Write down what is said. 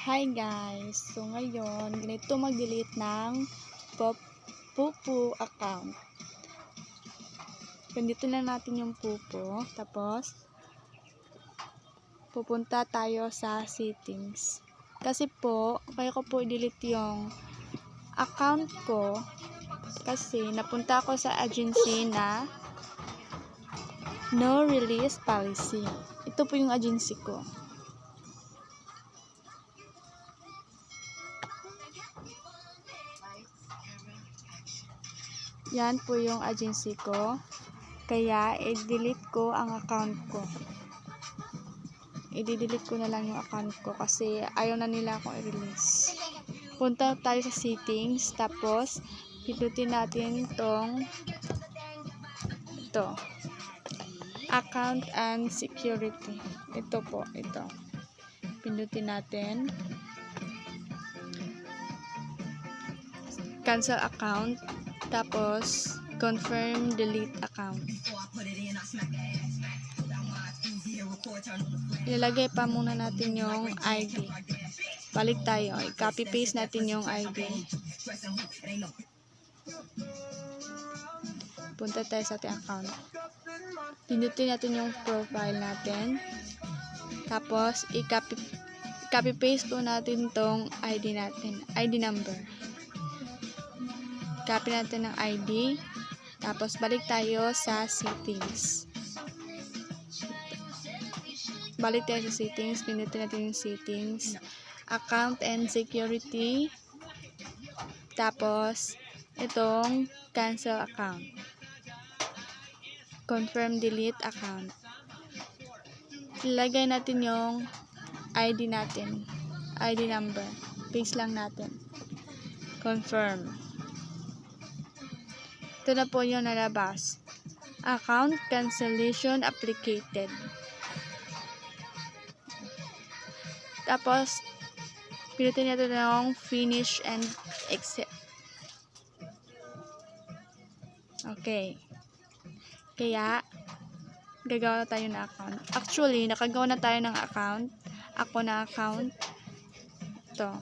Hi guys! So ngayon, ganito mag-delete ng Pupu account. Ganito lang natin yung Pupu. Tapos, pupunta tayo sa settings. Kasi po, kaya ko po i-delete yung account ko kasi napunta ako sa agency na no release policy. Ito po yung agency ko. Yan po yung agency ko. Kaya, i-delete ko ang account ko. I-delete ko na lang yung account ko kasi ayaw na nila akong i-release. Punta tayo sa settings. Tapos, pindutin natin ito. Account and security. Ito po, ito. Pindutin natin. Cancel account. Tapos, confirm delete account. Ilalagay pa muna natin yung ID. Balik tayo. I-copy paste natin yung ID. Punta tayo sa ating account. Pindutin natin yung profile natin. Tapos, i-copy paste po natin tong ID natin. ID number. Copy natin ng ID. Tapos, balik tayo sa settings. Balik tayo sa settings. Pindutin natin yung settings. Account and security. Tapos, itong cancel account. Confirm delete account. Ilagay natin yung ID natin. ID number. Paste lang natin. Confirm. Ito na po yung nalabas. Account cancellation applicated. Tapos, pinutin natin yung finish and exit. Okay. Kaya, gagawa tayo ng account. Actually, nakagawa na tayo ng account. Ako na account. Ito.